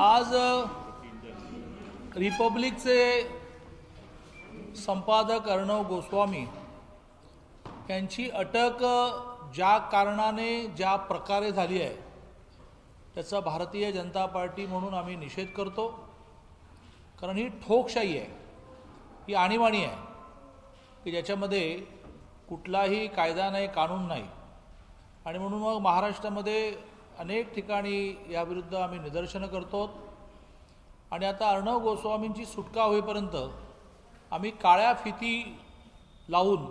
आज रिपब्लिकचे संपादक अर्णव गोस्वामी यांची अटक ज्या कारणाने ज्या प्रकारे झाली आहे त्याचा भारतीय जनता पार्टी म्हणून आम्ही निषेध करतो। कारण ही ठोकशाही आहे, ही आणीबाणी आहे की ज्याच्यामध्ये कुठलाही कायदा नाही, कानून नाही। आणि म्हणून मग महाराष्ट्रामध्ये अनेक ठिकाणी याविरुद्ध आम्ही निदर्शनं करतो। आणि आता अर्णव गोस्वामींची सुटका होईपर्यंत आम्ही काळ्या फिती लावून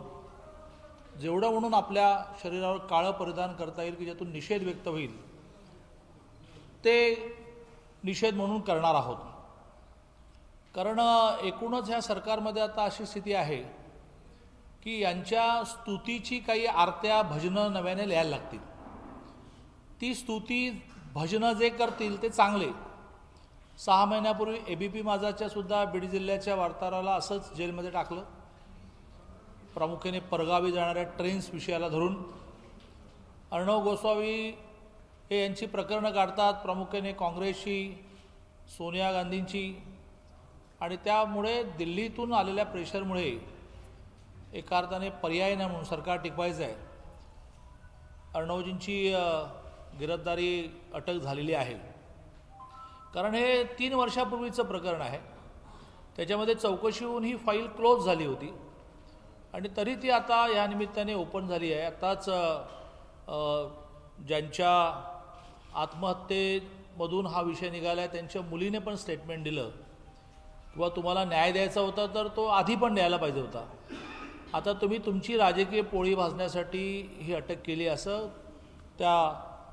जेवढं म्हणून आपल्या शरीरावर काळं परिधान करता येईल की ज्यातून निषेध व्यक्त होईल ते निषेध म्हणून करणार आहोत। कारण एकूणच ह्या सरकारमध्ये आता अशी स्थिती आहे की यांच्या स्तुतीची काही आरत्या भजनं नव्याने लिहायला लागतील। ती स्तुती भजनं जे करतील ते चांगले। 6 महिन्यापूर्वी एबीपी माझाच्या सुद्धा बीड जिल्ह्याच्या वार्ताहराला असंच जेलमध्ये टाकलं, प्रामुख्याने परगावी जाणाऱ्या ट्रेन्स विषयाला धरून। अर्णव गोस्वामी हे यांची प्रकरणं काढतात प्रामुख्याने काँग्रेसची, सोनिया गांधींची, आणि त्यामुळे दिल्लीतून आलेल्या प्रेशरमुळे एका अर्थाने पर्याय नाही म्हणून सरकार टिकवायचं आहे। अर्णवजींची गिरफ्तारी अटक झालेली आहे। कारण हे 3 वर्षापूर्वीचं प्रकरण आहे, त्याच्यामध्ये चौकशी होऊन ही फाईल क्लोज झाली होती आणि तरी ती आता या निमित्ताने ओपन झाली आहे। आताच ज्यांच्या आत्महत्येमधून हा विषय निघाला आहे त्यांच्या मुलीने पण स्टेटमेंट दिलं किंवा तुम्हाला न्याय द्यायचा होता तर तो आधी पण द्यायला पाहिजे होता, आता तुम्ही तुमची राजकीय पोळी भाजण्यासाठी ही अटक केली असं त्या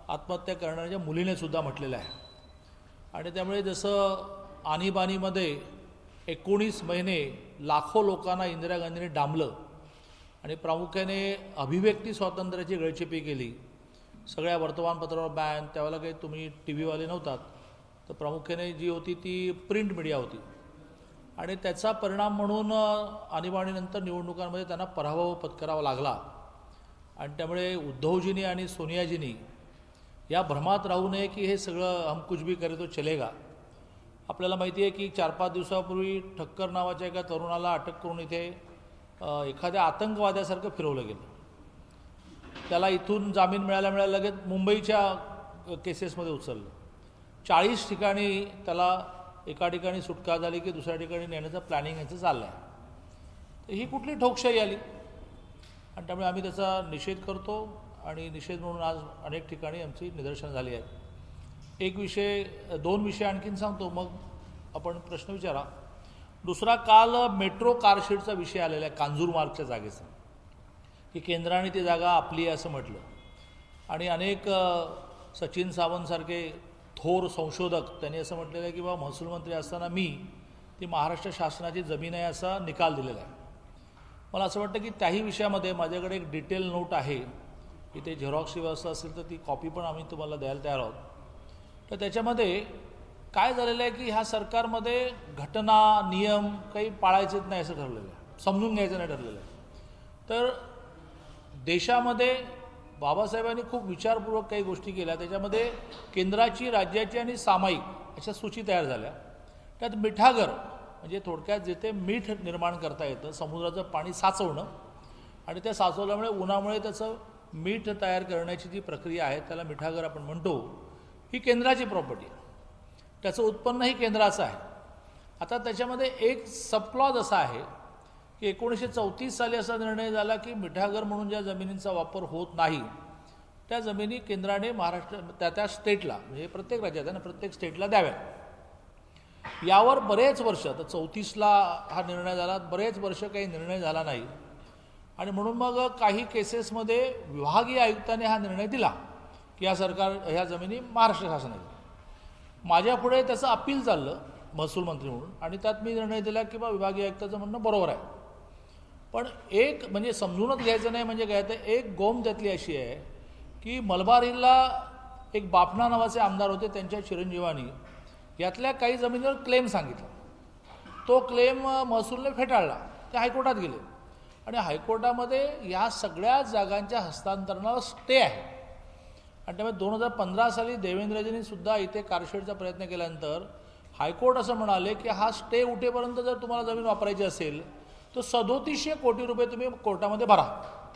आत्महत्या करणाऱ्या मुलीने सुद्धा म्हटलेलं आहे। आणि त्यामुळे जसं आणीबाणीमध्ये 19 महिने लाखो लोकांना इंदिरा गांधींनी डांबलं आणि प्रामुख्याने अभिव्यक्ती स्वातंत्र्याची गळचेपी केली, सगळ्या वर्तमानपत्रावर बॅन, त्यावेळेला काही तुम्ही टीव्हीवाले नव्हतात, तर प्रामुख्याने जी होती ती प्रिंट मीडिया होती। आणि त्याचा परिणाम म्हणून आणीबाणीनंतर निवडणुकांमध्ये त्यांना पराभव पत्करावा लागला। आणि त्यामुळे उद्धवजींनी आणि सोनियाजींनी या भ्रमात राहू नये की हे सगळं हम कुछ भी करे तो चलेगा। आपल्याला माहिती आहे की 4-5 दिवसापूर्वी ठक्कर नावाच्या एका तरुणाला अटक करून इथे एखाद्या आतंकवाद्यासारखं फिरवलं गेलं। त्याला इथून जामीन मिळाल्या लगेच मुंबईच्या केसेसमध्ये उचललं। 40 ठिकाणी त्याला एका ठिकाणी सुटका झाली की दुसऱ्या ठिकाणी नेण्याचं प्लॅनिंग यांचं चाललं आहे। तर ही कुठली ठोकशाही आली आणि त्यामुळे आम्ही त्याचा निषेध करतो आणि निषेध म्हणून आज अनेक ठिकाणी आमची निदर्शनं झाली आहेत। 2 विषय आणखीन सांगतो, मग आपण प्रश्न विचारा। दुसरा, काल मेट्रो कारशेडचा विषय आलेला आहे कांजूरमार्गच्या जागेचा, की केंद्राने ती जागा आपली आहे असं म्हटलं। आणि अनेक सचिन सावंतसारखे थोर संशोधक त्यांनी असं म्हटलेलं आहे की बाबा महसूल मंत्री असताना मी ती महाराष्ट्र शासनाची जमीन आहे असा निकाल दिलेला आहे। मला असं वाटतं की त्याही विषयामध्ये माझ्याकडे एक डिटेल नोट आहे, इथे झेरॉक्सची व्यवस्था असेल तर ती कॉपी पण आम्ही तुम्हाला द्यायला तयार आहोत। तर त्याच्यामध्ये काय झालेलं आहे की ह्या सरकारमध्ये घटना नियम काही पाळायचेच नाही असं ठरलेलं आहे, समजून घ्यायचं नाही ठरलेलं आहे। तर देशामध्ये बाबासाहेबांनी खूप विचारपूर्वक काही गोष्टी केल्या, त्याच्यामध्ये केंद्राची, राज्याची आणि सामायिक अशा सूची तयार झाल्या। त्यात मिठागर म्हणजे थोडक्यात जिथे मीठ निर्माण करता येतं, समुद्राचं पाणी साचवणं आणि त्या साचवल्यामुळे उन्हामुळे त्याचं मीठ तयार करण्याची जी प्रक्रिया आहे त्याला मिठागर आपण म्हणतो, ही केंद्राची प्रॉपर्टी आहे, त्याचं उत्पन्नही केंद्राचं आहे। आता त्याच्यामध्ये एक सबक्लॉज असा आहे की 1934 साली असा निर्णय झाला की मिठागर म्हणून ज्या जमिनींचा वापर होत नाही त्या जमिनी केंद्राने महाराष्ट्र त्या स्टेटला, म्हणजे प्रत्येक राज्यात आहे ना, प्रत्येक स्टेटला द्याव्या। यावर बरेच वर्ष, तर 34ला हा निर्णय झाला, बरेच वर्ष काही निर्णय झाला नाही। आणि म्हणून मग काही केसेसमध्ये विभागीय आयुक्ताने हा निर्णय दिला की ह्या जमिनी महाराष्ट्र शासनाच्या। माझ्यापुढे त्याचं अपील चाललं महसूल मंत्री म्हणून, आणि त्यात मी निर्णय दिला की बा विभागीय आयुक्ताचं म्हणणं बरोबर आहे। पण एक म्हणजे समजूनच घ्यायचं नाही म्हणजे काय, तर एक गोम त्यातली अशी आहे की मलबार हिलला एक बापना नावाचे आमदार होते, त्यांच्या चिरंजीवानी यातल्या काही जमिनीवर क्लेम सांगितला, तो क्लेम महसूलने फेटाळला, ते हायकोर्टात गेले आणि हायकोर्टामध्ये या सगळ्या जागांच्या हस्तांतरणाला स्टे आहे। आणि त्यामुळे 2015 साली देवेंद्रजींनी सुद्धा इथे कारशेडचा प्रयत्न केल्यानंतर हायकोर्ट असं म्हणाले की हा स्टे उठेपर्यंत जर तुम्हाला जमीन वापरायची असेल तर 3700 कोटी रुपये तुम्ही कोर्टामध्ये भरा,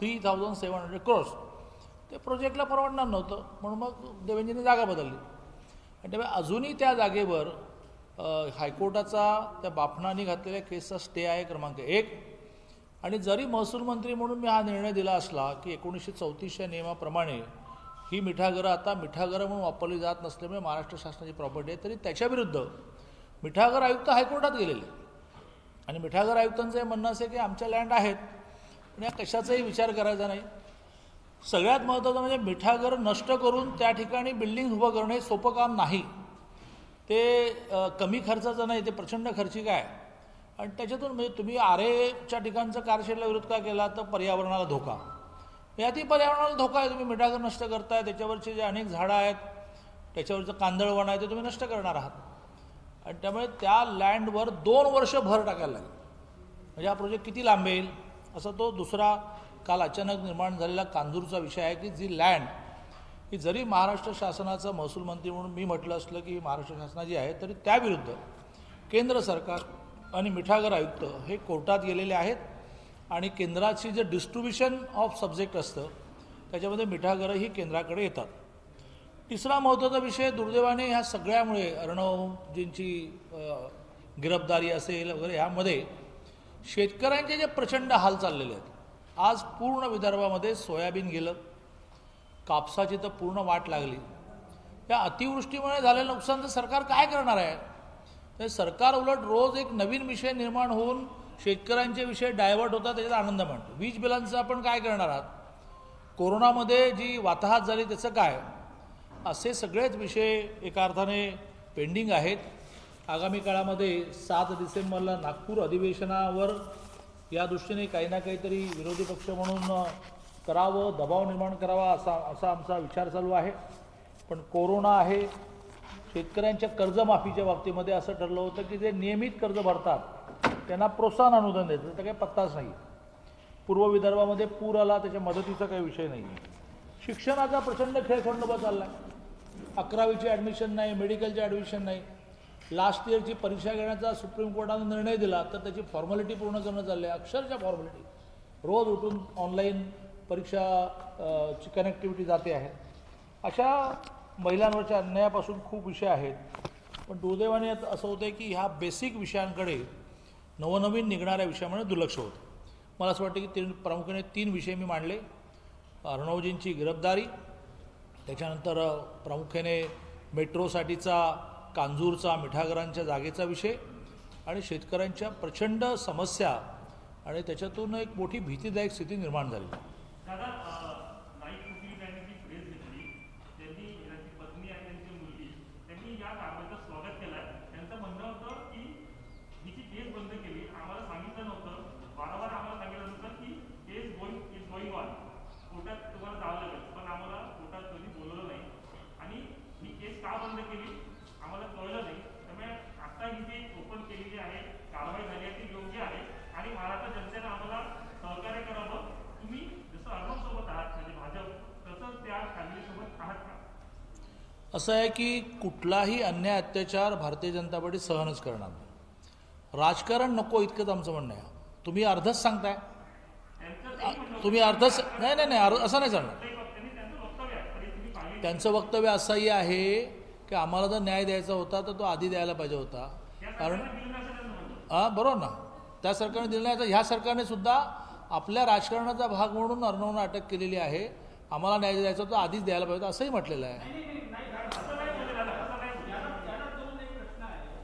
3700 crores. ते प्रोजेक्टला परवडणार नव्हतं, म्हणून मग देवेंद्रजींनी जागा बदलली. आणि त्यामुळे अजूनही त्या जागेवर हायकोर्टाचा त्या बाफणानी घातलेल्या केसचा स्टे आहे क्रमांक 1. आणि जरी महसूल मंत्री म्हणून मी हा निर्णय दिला असला की 1934च्या नियमाप्रमाणे ही मिठागरं आता मिठागरं म्हणून वापरली जात नसल्यामुळे महाराष्ट्र शासनाची प्रॉपर्टी आहे, तरी त्याच्याविरुद्ध मिठागर आयुक्त हायकोर्टात गेलेले. आणि मिठागर आयुक्तांचं हे म्हणणं असे की आमच्या लँड आहेत पण या कशाचाही विचार करायचा नाही. सगळ्यात महत्त्वाचं म्हणजे मिठागर नष्ट करून त्या ठिकाणी बिल्डिंग उभं करणं हे सोपं काम नाही. ते कमी खर्चाचं नाही, ते प्रचंड खर्चिक आहे. आणि त्याच्यातून म्हणजे तुम्ही आरेच्या ठिकाणचं कारशेडला विरोध का केला तर पर्यावरणाला धोका, यातही पर्यावरणाला धोका आहे. तुम्ही मिठागर नष्ट करताय, त्याच्यावरचे जे अनेक झाडं आहेत, त्याच्यावरचं कांदळवण आहे ते तुम्ही नष्ट करणार आहात. आणि त्यामुळे त्या लँडवर 2 वर्ष भर टाकायला लागेल. म्हणजे हा प्रोजेक्ट किती लांबेल असा तो दुसरा काल अचानक निर्माण झालेला कांजूरचा विषय आहे की जी लँड ही जरी महाराष्ट्र शासनाचा महसूल मंत्री म्हणून मी म्हटलं असलं की महाराष्ट्र शासनाची आहे, तरी त्याविरुद्ध केंद्र सरकार आणि मिठागर आयुक्त हे कोर्टात गेलेले आहेत. आणि केंद्राची जे डिस्ट्रीब्युशन ऑफ सब्जेक्ट असतं त्याच्यामध्ये मिठागरं ही केंद्राकडे येतात. तिसरा महत्त्वाचा विषय, दुर्दैवाने ह्या सगळ्यामुळे अर्णवजींची गिरफ्तारी असेल वगैरे ह्यामध्ये शेतकऱ्यांचे जे प्रचंड हाल चाललेले आहेत. आज पूर्ण विदर्भामध्ये सोयाबीन गेलं, कापसाची तर पूर्ण वाट लागली. या अतिवृष्टीमुळे झालेलं नुकसान तर सरकार काय करणार आहे? तर सरकार उलट रोज एक नवीन विषय निर्माण होऊन शेतकऱ्यांचे विषय डायव्हर्ट होतात, त्याच्यात आनंद मानतो. वीज बिलांचं आपण काय करणार आहात? कोरोनामध्ये जी वाताहत झाली त्याचं काय? असे सगळेच विषय एका अर्थाने पेंडिंग आहेत. आगामी काळामध्ये 7 डिसेंबरला नागपूर अधिवेशनावर या दृष्टीने काही ना काहीतरी विरोधी पक्ष म्हणून करावं, दबाव निर्माण करावा असा आमचा विचार चालू आहे. पण कोरोना आहे. शेतकऱ्यांच्या कर्जमाफीच्या बाबतीमध्ये असं ठरलं होतं की जे नियमित कर्ज भरतात त्यांना प्रोत्साहन अनुदान द्यायचं, त्याचा काही पत्ताच नाही. पूर्व विदर्भामध्ये पूर आला, त्याच्या मदतीचा काही विषय नाही. शिक्षणाचा प्रचंड खेळखंडोबा चालला आहे. 11वीची ॲडमिशन नाही, मेडिकलची ॲडमिशन नाही. लास्ट इयरची परीक्षा घेण्याचा सुप्रीम कोर्टाने निर्णय दिला तर त्याची फॉर्मॅलिटी पूर्ण करणं चाललं आहे, अक्षरशः फॉर्मॅलिटी. रोज उठून ऑनलाईन परीक्षाची कनेक्टिव्हिटी जाते आहे. अशा महिलांवरच्या अन्यायापासून खूप विषय आहेत. पण दुर्दैवाने असं होतं की ह्या बेसिक विषयांकडे नवनवीन निघणाऱ्या विषयामुळे दुर्लक्ष होतं. मला असं वाटतं की प्रामुख्याने 3 विषय मी मांडले. अर्णवजींची गिरफ्तारी, त्याच्यानंतर प्रामुख्याने मेट्रोसाठीचा कांजूरचा मिठागरांच्या जागेचा विषय आणि शेतकऱ्यांच्या प्रचंड समस्या आणि त्याच्यातून एक मोठी भीतीदायक स्थिती निर्माण झाली. असं आहे की कुठलाही अन्याय अत्याचार भारतीय जनता पार्टी सहनच करणार नाही. राजकारण नको इतकंच आमचं म्हणणं आहे. तुम्ही अर्धच सांगताय, तुम्ही अर्धच नाही असं नाही चालणार. त्यांचं वक्तव्य असंही आहे की आम्हाला जर न्याय द्यायचा होता तर तो आधी द्यायला पाहिजे होता. कारण बरोबर ना, त्या सरकारने दिला नाही. ह्या सरकारने सुद्धा आपल्या राजकारणाचा भाग म्हणून अर्णवना अटक केलेली आहे. आम्हाला न्याय द्यायचा होता आधीच द्यायला पाहिजे असंही म्हटलेलं आहे.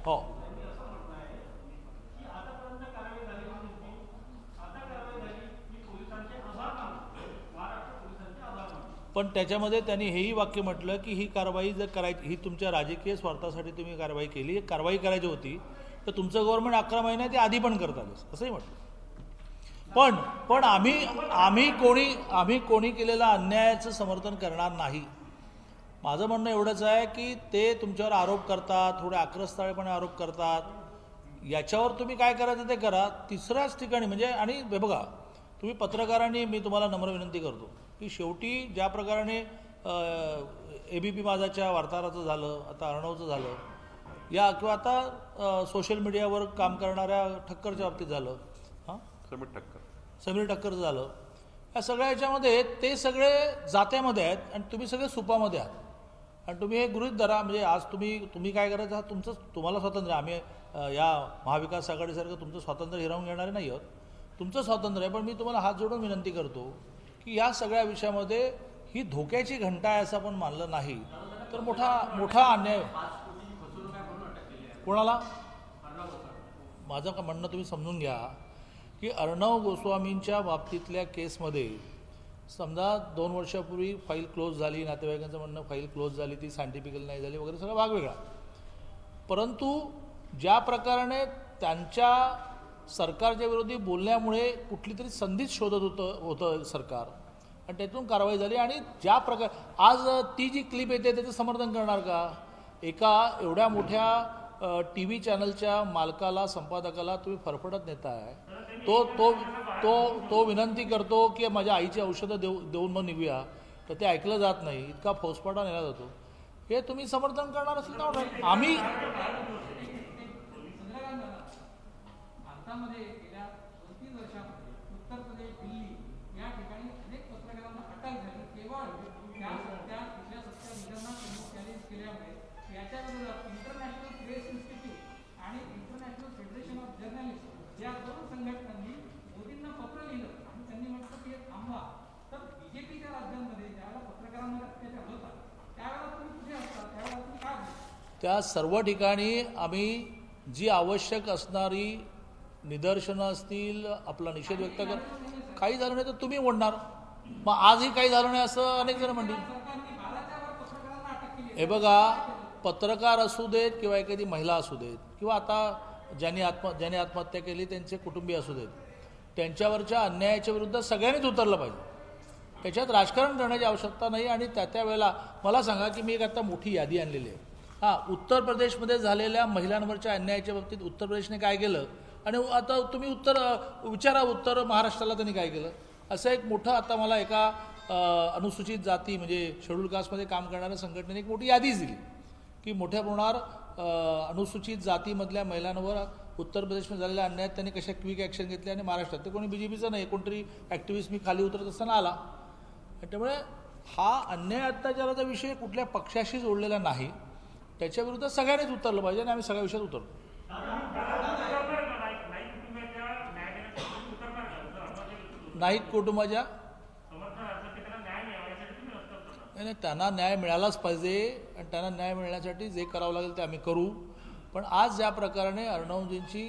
हो, पण त्याच्यामध्ये त्यांनी हेही वाक्य म्हटलं की ही कारवाई जर करायची, ही तुमच्या राजकीय स्वार्थासाठी तुम्ही कारवाई केली, कारवाई करायची होती तर तुमचं गव्हर्नमेंट 11 महिन्यात ते आधी पण करतात असंही म्हटलं. पण आम्ही कोणी केलेला अन्यायाचं समर्थन करणार नाही. माझं म्हणणं एवढंच आहे की ते तुमच्यावर आरोप करतात, थोडे आक्रस्ताळेपणे आरोप करतात. याच्यावर तुम्ही काय करायचं ते करा. तिसऱ्याच ठिकाणी म्हणजे, आणि बघा तुम्ही पत्रकारांनी, मी तुम्हाला नम्र विनंती करतो की शेवटी ज्या प्रकाराने ABP माझाच्या वार्ताहराचं झालं, आता अर्णवचं झालं, या किंवा आता सोशल मीडियावर काम करणाऱ्या ठक्करच्या बाबतीत झालं, समीर ठक्करचं झालं, या सगळ्या याच्यामध्ये ते सगळे जात्यामध्ये आहेत आणि तुम्ही सगळे सुपामध्ये आहात. आणि तुम्ही हे गृहीत धरा, म्हणजे आज तुम्ही काय करायचं आहात, तुम्हाला स्वातंत्र्य, आम्ही या महाविकास आघाडीसारखं तुमचं स्वातंत्र्य हिरावून घेणारे नाही आहोत, तुमचं स्वातंत्र्य आहे. पण मी तुम्हाला हात जोडून विनंती करतो की या सगळ्या विषयामध्ये ही धोक्याची घंटा आहे असं आपण मानलं नाही तर मोठा अन्याय. कोणाला? माझं का म्हणणं तुम्ही समजून घ्या की अर्णव गोस्वामींच्या बाबतीतल्या केसमध्ये समजा 2 वर्षापूर्वी फाईल क्लोज झाली, नातेवाईकांचं म्हणणं फाईल क्लोज झाली, ती सायंटिफिकल नाही झाली वगैरे, सगळं भागवेगळा. परंतु ज्या प्रकाराने त्यांच्या सरकारच्या विरोधी बोलण्यामुळे कुठली तरी संधीच शोधत होतं सरकार आणि त्यातून कारवाई झाली. आणि ज्या प्रकार आज ती जी क्लिप येते त्याचं समर्थन करणार का? एका एवढ्या मोठ्या TV चॅनलच्या मालकाला, संपादकाला तुम्ही फरफटत नेताय. तो विनंती करतो की माझ्या आईची औषधं देऊन मग निघूया, तर ते ऐकलं जात नाही, इतका फौजफाटा नेला जातो. हे तुम्ही समर्थन करणार असेल ना? आम्ही भारतामध्ये गेल्या 2-3 वर्षामध्ये उत्तर प्रदेश, दिल्ली या ठिकाणी अनेक पत्रकारांना अटक झाली केवळ त्या तिथल्या सत्ता निधनात चॅलेंज केल्यामुळे. याच्या विरोधात इंटरनॅशनल प्रेस इन्स्टिट्यूट आणि इंटरनॅशनल फेडरेशन ऑफ जर्नलिस्ट या 2 संघटनांनी मोदींना पत्र लिहिलं आणि त्यांनी म्हटलं की थांबवा. तर BJPच्या राज्यांमध्ये ज्यावेळेला पत्रकारांवर अत्याचार होतात त्यावेळेला तुम्ही कुठे असता, त्यावेळेला तुम्ही काय बोलता? त्या सर्व ठिकाणी आम्ही जी आवश्यक असणारी निदर्शनं असतील, आपला निषेध व्यक्त कर. काही झालं नाही तर तुम्ही म्हणणार, मग आजही काही झालं नाही असं अनेक जण म्हणतील. हे बघा, पत्रकार असू देत किंवा एखादी महिला असू देत किंवा आता ज्यांनी आत्महत्या केली त्यांचे कुटुंबीय असू देत, त्यांच्यावरच्या अन्यायाच्या विरुद्ध सगळ्यांनीच उतरलं पाहिजे. त्याच्यात राजकारण करण्याची आवश्यकता नाही. आणि त्या वेळेला मला सांगा की मी एक आता मोठी यादी आणलेली आहे. उत्तर प्रदेशमध्ये झालेल्या महिलांवरच्या अन्यायाच्या बाबतीत उत्तर प्रदेशने काय केलं आणि आता तुम्ही विचारा उत्तर महाराष्ट्राला त्यांनी काय केलं. असं एक मोठं, आता मला एका अनुसूचित जाती म्हणजे शेड्यूल कास्टमध्ये काम करणाऱ्या संघटनेने एक मोठी यादीच दिली की मोठ्या प्रमाणावर अनुसूचित जातीमधल्या महिलांवर उत्तर प्रदेशमध्ये झालेल्या अन्यायात त्यांनी कशा क्विक ॲक्शन घेतली. आणि महाराष्ट्रात ते कोणी BJPचं नाही, कोणतरी ॲक्टिव्हिस्ट मी खाली उतरत असताना आला. त्यामुळे हा अन्याय अत्याचाराचा विषय कुठल्या पक्षाशी जोडलेला नाही, त्याच्याविरुद्ध सगळ्यांनीच उतरलं पाहिजे आणि आम्ही सगळ्या विषयात उतरतो. नाईक कुटुंबाच्या नाही, त्यांना न्याय मिळालाच पाहिजे आणि त्यांना न्याय मिळण्यासाठी जे करावं लागेल ते आम्ही करू. पण आज ज्या प्रकाराने अर्णवजींची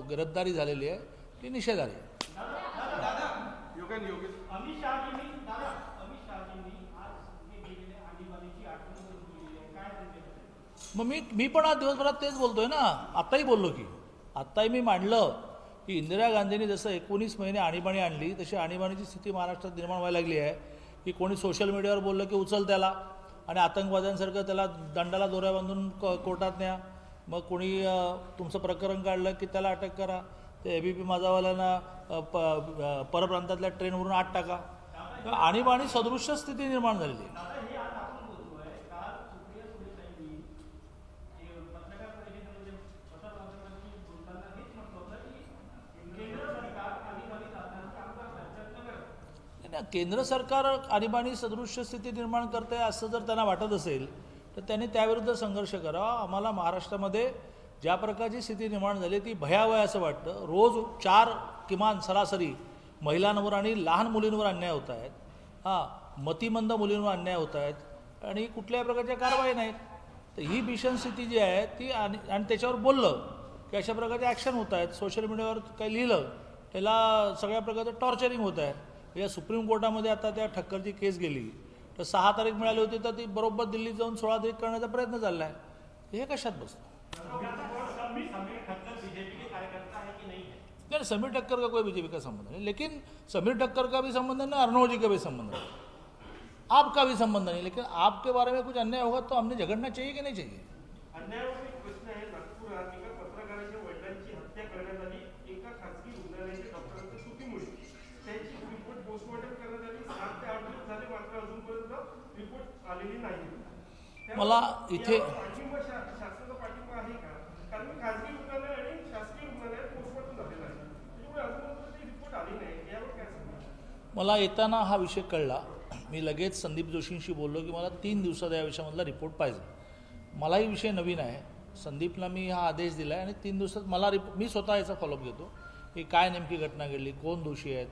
गिरफ्तारी झालेली आहे ती निषेधार्ह आहे. मग मी पण आज दिवसभरात तेच बोलतोय ना, आत्ताही बोललो की आत्ताही मी मांडलं की इंदिरा गांधींनी जसं 19 महिने आणीबाणी आणली तशी आणीबाणीची स्थिती महाराष्ट्रात निर्माण व्हायला लागली आहे. की कोणी सोशल मीडियावर बोललं की उचल त्याला आणि आतंकवाद्यांसारखं त्याला दंडाला दोऱ्या बांधून कोर्टात न्या. मग कोणी तुमचं प्रकरण काढलं की त्याला अटक करा. ते ABP माझावाल्यांना परप्रांतातल्या ट्रेनवरून आत टाका. आणीबाणी सदृश्य स्थिती निर्माण झालेली आहे. केंद्र सरकार आणीबाणी सदृश्य स्थिती निर्माण करते असं जर त्यांना वाटत असेल तर त्यांनी त्याविरुद्ध संघर्ष करावा. आम्हाला महाराष्ट्रामध्ये ज्या प्रकारची स्थिती निर्माण झाली ती भयावह असं वाटतं. रोज 4 किमान सरासरी महिलांवर आणि लहान मुलींवर अन्याय होत आहेत. मतिमंद मुलींवर अन्याय होत आहेत आणि कुठल्याही प्रकारच्या कारवाई नाहीत. तर ही भीषण स्थिती जी आहे ती आणि त्याच्यावर बोललं की अशा प्रकारचे ॲक्शन होत आहेत. सोशल मीडियावर काही लिहिलं त्याला सगळ्या प्रकारचं टॉर्चरिंग होत आहे. या सुप्रीम कोर्टामध्ये आता त्या ठक्करची केस गेली तर 6 तारीख मिळाली होती तर ती बरोबर दिल्लीत जाऊन 16 तारीख करण्याचा प्रयत्न चालला आहे. हे कशात बसतं? नहीं, समीर ठक्कर का कोई बीजेपी का संबंध नहीं, लेकिन समीर ठक्कर का भी संबंध नहीं, अर्णव जी का भी संबंध नहीं, आपका भी संबंध नहीं. लेकिन आपके बारे में कुछ अन्याय होगा तो हमने झगड़ना चाहिए की नाही चाहिए? मला इथे पाठिंबा शासनाचा पाठिंबा आहे का? कारण मी खासगी रुग्णालय आणि शासकीय रुग्णालयात पोस्टमॉर्टम झालेला आहे, त्यामुळे अजून ती रिपोर्ट आली नाही. यावर काय सांगणार? मला येताना हा विषय कळला. मी लगेच संदीप जोशींशी बोललो की मला 3 दिवसात या विषयामधला रिपोर्ट पाहिजे. मलाही विषय नवीन आहे. संदीपला मी हा आदेश दिला आहे आणि 3 दिवसात मला मी स्वतः याचा फॉलोअप घेतो की काय नेमकी घटना घडली, कोण दोषी आहेत.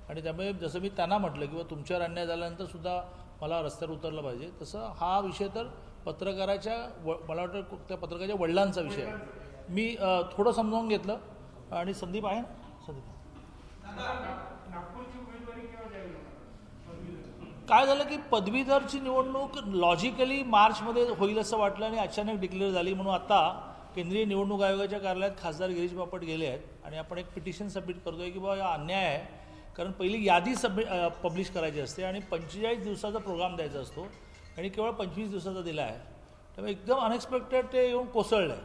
आणि त्यामुळे जसं मी त्यांना म्हटलं किंवा तुमच्यावर अन्याय झाल्यानंतर सुद्धा मला रस्त्यावर उतरलं पाहिजे, तसं हा विषय तर पत्रकाराच्या मला वाटतं त्या पत्रकाराच्या वडिलांचा विषय आहे. मी थोडं समजावून घेतलं आणि संदीप आहे ना, संदीप नागपूरची उमेदवारी केव्हा द्यावी? काय झालं की पदवीधरची निवडणूक लॉजिकली मार्चमध्ये होईल असं वाटलं आणि अचानक डिक्लेअर झाली. म्हणून आता केंद्रीय निवडणूक आयोगाच्या कार्यालयात खासदार गिरीश बापट गेले आहेत आणि आपण एक पिटिशन सबमिट करतोय की बाबा हा अन्याय आहे. कारण पहिली यादी पब्लिश करायची असते आणि 45 दिवसाचा प्रोग्राम द्यायचा असतो आणि केवळ 25 दिवसाचा दिला आहे. त्यामुळे एकदम अनएक्सपेक्टेड ते येऊन कोसळलं आहे.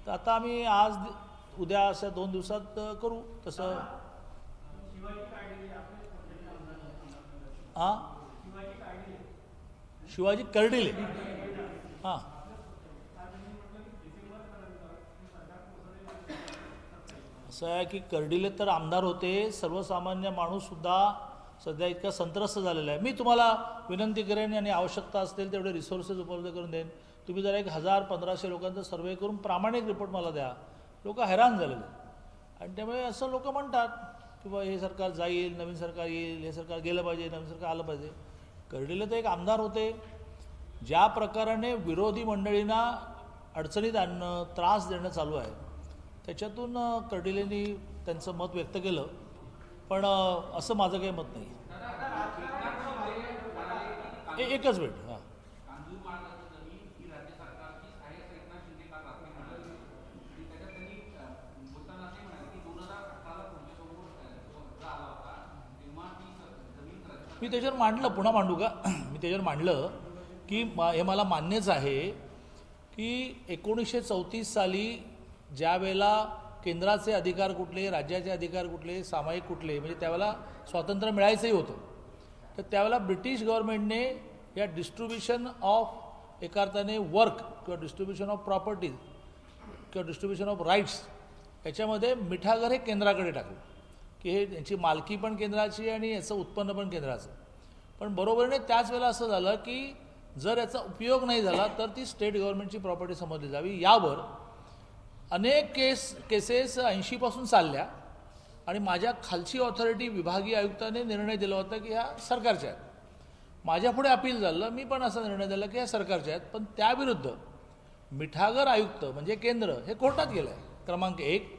तर आता आम्ही आज उद्या अशा 2 दिवसात करू तसं. हां, शिवाजी कर्डिले. हां, असं आहे की कर्डिले तर आमदार होते. सर्वसामान्य माणूससुद्धा सध्या इतका संत्रस्त झालेला आहे. मी तुम्हाला विनंती करेन आणि आवश्यकता असतील तेवढे रिसोर्सेस उपलब्ध करून देईन. तुम्ही जरा 1000-1500 लोकांचा सर्वे करून प्रामाणिक रिपोर्ट मला द्या. लोक हैराण झालेले आणि त्यामुळे असं लोक म्हणतात की बा हे सरकार जाईल, नवीन सरकार येईल, हे सरकार गेलं पाहिजे, नवीन सरकार आलं पाहिजे. कर्डिले तर एक आमदार होते. ज्या प्रकाराने विरोधी मंडळींना अडचणीत आणणं, त्रास देणं चालू आहे, त्याच्यातून कर्डिलेंनी त्यांचं मत व्यक्त केलं. पण असं माझं काही मत नाही. एकच मिनिट. हां, मी त्याच्यावर मांडलं, पुन्हा मांडू का? मी त्याच्यावर मांडलं की हे मला मान्यच आहे की 1934 साली ज्या वेळेला केंद्राचे अधिकार कुठले, राज्याचे अधिकार कुठले, सामायिक कुठले, म्हणजे त्यावेळेला स्वातंत्र्य मिळायचंही होतं. तर त्यावेळेला ब्रिटिश गव्हर्नमेंटने या डिस्ट्रीब्युशन ऑफ एका अर्थाने वर्क किंवा डिस्ट्रीब्युशन ऑफ प्रॉपर्टीज किंवा डिस्ट्रीब्युशन ऑफ राईट्स याच्यामध्ये मिठागर हे केंद्राकडे टाकलं की हे यांची मालकी पण केंद्राची आणि याचं उत्पन्न पण केंद्राचं. पण बरोबरीने त्याच वेळेला असं झालं की जर याचा उपयोग नाही झाला तर ती स्टेट गव्हर्नमेंटची प्रॉपर्टी समजली जावी. यावर अनेक केसेस 80पासून चालल्या आणि माझ्या खालची ऑथॉरिटी विभागीय आयुक्ताने निर्णय दिला होता की ह्या सरकारच्या आहेत. माझ्या पुढे अपील झालं, मी पण असा निर्णय दिला की ह्या सरकारच्या आहेत. पण त्याविरुद्ध मिठागर आयुक्त म्हणजे केंद्र हे कोर्टात गेलं आहे. क्रमांक 1.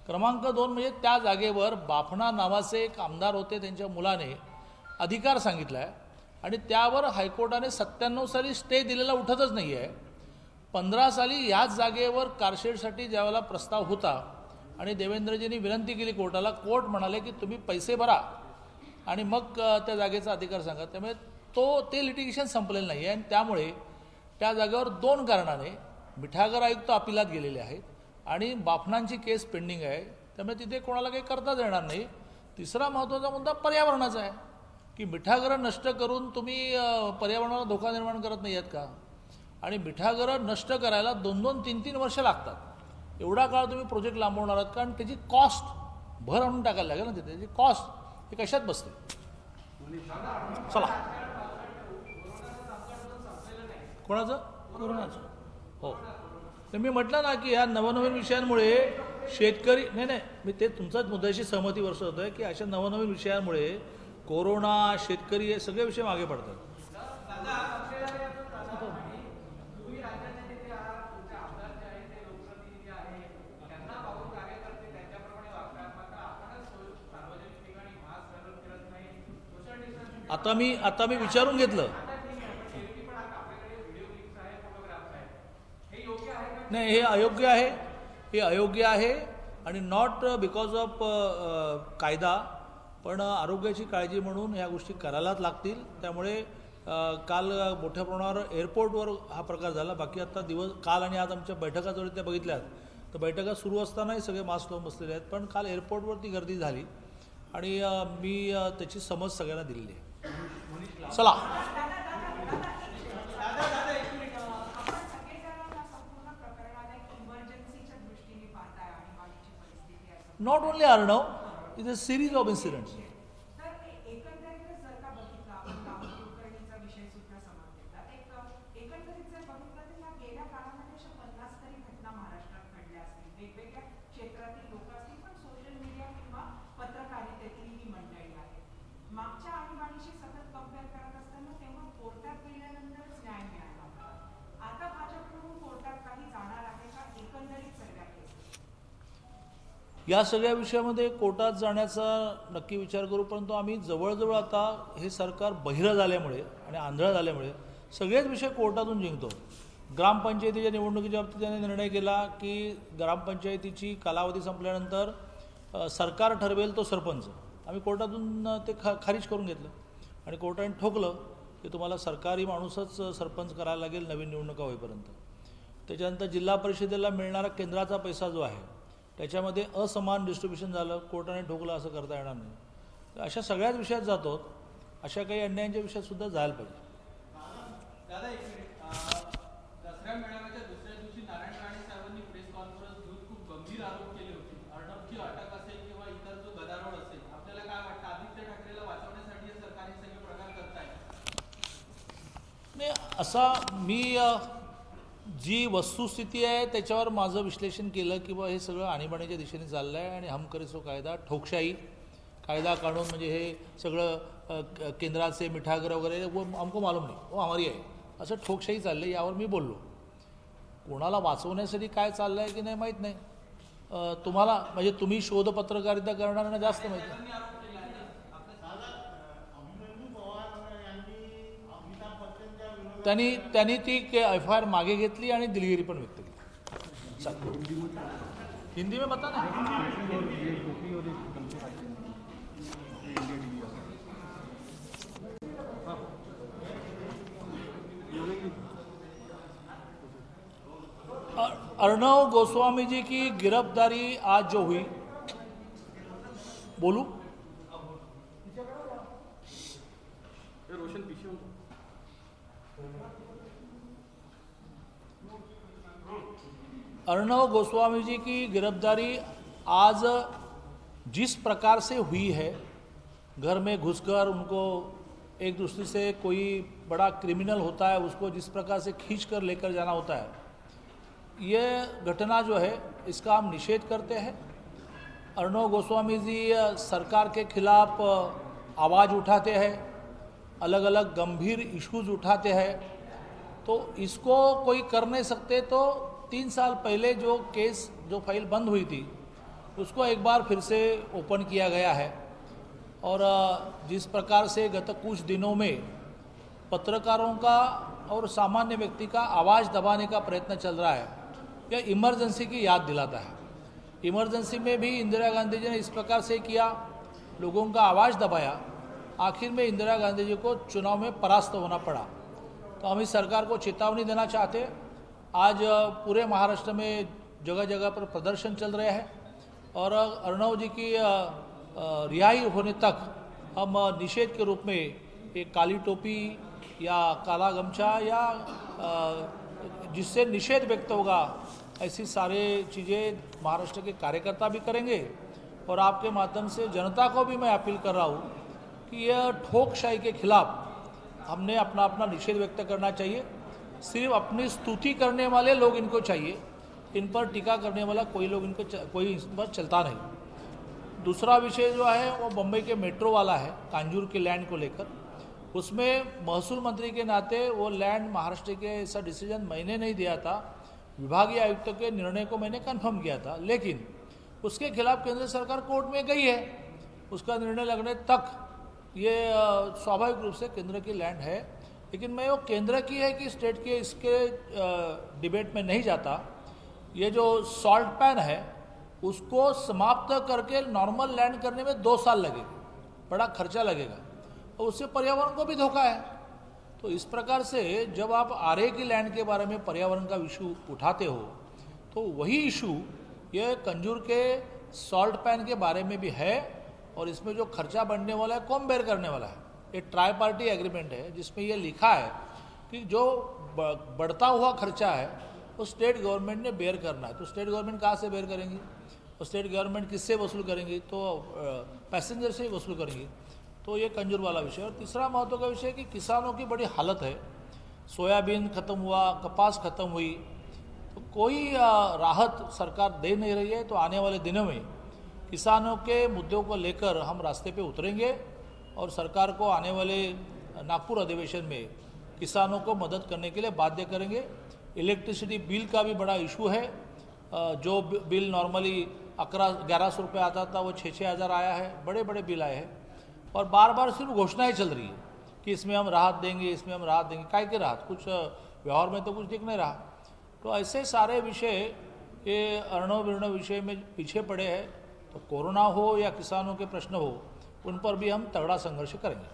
क्रमांक 2 म्हणजे त्या जागेवर बाफना नावाचे एक आमदार होते, त्यांच्या मुलाने अधिकार सांगितला आहे आणि त्यावर हायकोर्टाने 97 साली स्टे दिलेला उठतच नाही आहे. 15 साली याच जागेवर कारशेडसाठी ज्यावेळेला प्रस्ताव होता आणि देवेंद्रजींनी विनंती केली कोर्टाला, कोर्ट म्हणाले की तुम्ही पैसे भरा आणि मग त्या जागेचा अधिकार सांगा. त्यामुळे ते लिटिगेशन संपलेलं नाही आहे आणि त्यामुळे त्या जागेवर 2 कारणाने मिठागर आयुक्त अपिलात गेलेले आहेत आणि बाफनांची केस पेंडिंग आहे. त्यामुळे तिथे कोणाला काही करताच येणार नाही. तिसरा महत्त्वाचा मुद्दा पर्यावरणाचा आहे की मिठागरं नष्ट करून तुम्ही पर्यावरणाला धोका निर्माण करत नाही आहेत का? आणि मिठागरं नष्ट करायला 2-2, 3-3 वर्ष लागतात. एवढा काळ तुम्ही प्रोजेक्ट लांबवणार आहात कारण त्याची कॉस्ट भर आणून टाकायला लागेल ना. तिथे त्याची कॉस्ट हे कशात बसते? चला, कोणाचं? कोरोनाचं. हो, तर मी म्हटलं ना की ह्या नवनवीन विषयांमुळे शेतकरी नाही मी ते तुमचाच मुद्द्याशी सहमती वर्षवत आहे की अशा नवनवीन विषयांमुळे कोरोना, शेतकरी हे सगळे विषय मागे पडतात. आता मी विचारून घेतलं. नाही, हे अयोग्य आहे आणि नॉट बिकॉज ऑफ कायदा, पण आरोग्याची काळजी म्हणून ह्या गोष्टी करायलाच लागतील. त्यामुळे काल मोठ्या प्रमाणावर एअरपोर्टवर हा प्रकार झाला. बाकी आता काल आणि आज आमच्या बैठका जवळ त्या बघितल्यात तर बैठका सुरू असतानाही सगळे मास्क लावून बसलेले आहेत. पण काल एअरपोर्टवरती गर्दी झाली आणि मी त्याची समज सगळ्यांना दिलेली आहे. चला, Not only Arnav, it's a series of incidents. तर एकंदरीतच जर का बघितलं आपण राहुल कुलकर्णीचा विषय सुद्धा समोर घेतला एकंदरीत जर बघितलं तर या गेल्या काळामध्ये अशा 50 तरी घटना महाराष्ट्रात घडल्या असतील वेगवेगळ्या क्षेत्रातील लोक असतील पण सोशल मीडिया किंवा पत्रकारितेतील ही मंडळी आहे मागच्या आणीबाणीशी सतत कंपेअर करत असताना तेव्हा कोर्टात गेल्यानंतरच न्याय मिळाला होता आता भाजपकडून कोर्टात काही जाणार आहे का एकंदरीत सगळ्या केसेस या सगळ्या विषयामध्ये कोर्टात जाण्याचा नक्की विचार करू, परंतु आम्ही जवळजवळ आता हे सरकार बहिरं झाल्यामुळे आणि आंधळं झाल्यामुळे सगळेच विषय कोर्टातून जिंकतो. ग्रामपंचायतीच्या निवडणुकीच्या बाबतीत त्याने निर्णय केला की ग्रामपंचायतीची कालावधी संपल्यानंतर सरकार ठरवेल तो सरपंच. आम्ही कोर्टातून ते खारिज करून घेतलं आणि कोर्टाने ठोकलं की तुम्हाला सरकारी माणूसच सरपंच करायला लागेल नवीन निवडणुका होईपर्यंत. त्याच्यानंतर जिल्हा परिषदेला मिळणारा केंद्राचा पैसा जो आहे त्याच्यामध्ये असमान डिस्ट्रीब्युशन झालं, कोर्टाने ठोकलं, असं करता येणार नाही. तर अशा सगळ्याच विषयात जातो, अशा काही अन्यायांच्या विषयात सुद्धा जायला पाहिजे. दादा एक मिनिट दसऱ्या मेळाव्याच्या दुसऱ्या दिवशी नारायण राणे साहेबांनी प्रेस कॉन्फरन्स घेऊन खूप गंभीर आरोप केले होते. अर्णबची अटक असेल किंवा इतर जो गदारोळ असेल आपल्याला काय वाटतं आदित्य ठाकरेला वाचवण्यासाठी हे सरकारी सगळे प्रकार करताय? नाही, असा मी जी वस्तुस्थिती आहे त्याच्यावर माझं विश्लेषण केलं की बा हे सगळं आणीबाणीच्या दिशेने चाललं आहे आणि हम करे सो कायदा, ठोकशाही, कायदा कानून म्हणजे हे सगळं केंद्राचे मिठागर वगैरे वो हमको मालूम नाही, वो हमारी आहे, असं ठोकशाही चाललं आहे. यावर मी बोललो. कोणाला वाचवण्यासाठी काय चाललं आहे की नाही माहीत नाही. तुम्हाला म्हणजे तुम्ही शोध पत्रकारिता करणाऱ्यांना जास्त माहिती आहे. त्यांनी ती FIR मागे घेतली आणि दिलगिरी पण व्यक्त केली. हिंदी में बता ना. अर्णव गोस्वामी जी की गिरफ्तारी आज जो हुई, बोलू अर्णव गोस्वामी जी की गिरफ्तारी आज जिस प्रकार से हुई है, घर में घुसकर उनको एक दूसरे से कोई बड़ा क्रिमिनल होता है उसको जिस प्रकार से खींच कर लेकर जाना होता है, ये घटना जो है इसका हम निषेध करते हैं. अर्णव गोस्वामी जी सरकार के खिलाफ आवाज़ उठाते हैं, अलग अलग गंभीर इश्यूज उठाते हैं, तो इसको कोई कर नहीं सकते. तो 3 साल पहले जो केस जो फाइल बंद हुई थी उसको एक बार फिर से ओपन किया गया है और जिस प्रकार से गत कुछ दिनों में पत्रकारों का और सामान्य व्यक्ति का आवाज़ दबाने का प्रयत्न चल रहा है, यह इमरजेंसी की याद दिलाता है. इमरजेंसी में भी इंदिरा गांधी जी ने इस प्रकार से किया, लोगों का आवाज़ दबाया, आखिर में इंदिरा गांधी जी को चुनाव में परास्त होना पड़ा. तो हम इस सरकार को चेतावनी देना चाहते हैं. आज पूरे महाराष्ट्र में जगह जगह पर प्रदर्शन चल रहे हैं और अर्णव जी की रिहाई होने तक हम निषेध के रूप में एक काली टोपी या काला गमछा या जिससे निषेध व्यक्त होगा ऐसी सारे चीज़ें महाराष्ट्र के कार्यकर्ता भी करेंगे. और आपके माध्यम से जनता को भी मैं अपील कर रहा हूँ कि यह ठोकशाही के खिलाफ हमने अपना अपना निषेध व्यक्त करना चाहिए. सिर्फ अपनी स्तुति करने वाले लोग इनको चाहिए, इन पर टीका करने वाला कोई लोग कोई इस पर चलता नहीं. दूसरा विषय जो है वो बम्बई के मेट्रो वाला है, कांजूर के लैंड को लेकर. उसमें महसूल मंत्री के नाते वो लैंड महाराष्ट्र के ऐसा डिसीजन मैंने नहीं दिया था, विभागीय आयुक्त के निर्णय को मैंने कन्फर्म किया था, लेकिन उसके खिलाफ केंद्र सरकार कोर्ट में गई है. उसका निर्णय लगने तक ये स्वाभाविक रूप से केंद्र की लैंड है, लेकिन मैं वो केंद्र की है कि स्टेट की इसके डिबेट में नहीं जाता. ये जो सॉल्ट पैन है उसको समाप्त करके नॉर्मल लैंड करने में 2 साल लगेगा, बड़ा खर्चा लगेगा और उससे पर्यावरण को भी धोखा है. तो इस प्रकार से जब आप आरए की लैंड के बारे में पर्यावरण का इशू उठाते हो तो वही इशू ये कंजूर के सॉल्ट पैन के बारे में भी है और इसमें जो खर्चा बढ़ने वाला है कौन बेयर करने वाला है. ये ट्राई पार्टी एग्रीमेंट है जिसमें ये लिखा है कि जो बढ़ता हुआ खर्चा है वो स्टेट गवर्नमेंट ने बेयर करना है. तो स्टेट गवर्नमेंट कहाँ से बेयर करेंगी? और स्टेट गवर्नमेंट किससे वसूल करेंगी, तो पैसेंजर से ही वसूल करेंगी। तो ये कंजूर वाला विषय। और तीसरा महत्व का विषय कि किसानों की बड़ी हालत है। सोयाबीन ख़त्म हुआ, कपास ख़त्म हुई, तो कोई राहत सरकार दे नहीं रही है। तो आने वाले दिनों में किसानों के मुद्दों को लेकर हम रास्ते पे उतरेंगे और सरकार को आने वाले नागपुर अधिवेशन में किसानों को मदद करने के लिए बाध्य करेंगे। इलेक्ट्रिसिटी बिल का भी बड़ा इशू है। जो बिल नॉर्मली 1100 रुपये आता था वो 6-6 हज़ार आया है, बड़े बड़े बिल आए हैं। और बार बार सिर्फ घोषणाएं चल रही है कि इसमें हम राहत देंगे, इसमें हम राहत देंगे। काय की राहत, कुछ व्यवहार में तो कुछ दिख नहीं रहा। तो ऐसे सारे विषय ये अर्णव विर्णव विषय में पीछे पड़े हैं। तो कोरोना हो या किसानों के प्रश्न हो, उन पर भी हम तगड़ा संघर्ष करेंगे।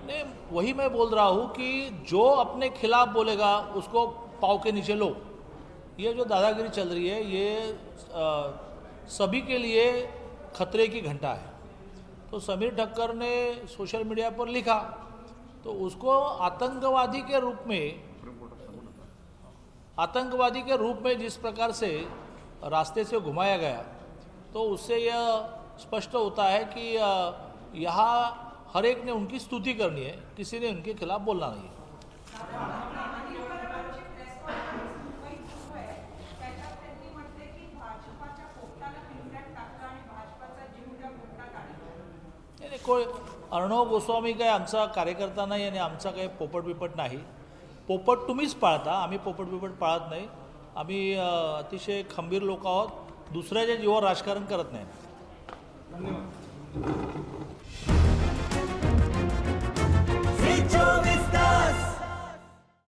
नहीं, वही मैं बोल रहा हूँ कि जो अपने खिलाफ बोलेगा उसको पाँव के नीचे लो। ये जो दादागिरी चल रही है ये सभी के लिए खतरे की घंटा है। तो समीर ठक्कर ने सोशल मीडिया पर लिखा, तो उसको आतंकवादी के रूप में जिस प्रकार से रास्ते से घुमाया गया, तो उससे यह स्पष्ट होता है कि यहाँ हर एक ने उनकी स्तुति करनी है, किसी ने उनके खिलाफ बोलना नहीं है। कोई अर्णव गोस्वामी काय आमचा कार्यकर्ता नाही आणि आमचा काही पोपट बिपट नाही। पोपट तुम्हीच पाळता, आम्ही पोपट बिपट पाळत नाही। आम्ही अतिशय खंबीर लोक आहोत, दुसऱ्याच्या जीवावर राजकारण करत नाही। धन्यवाद।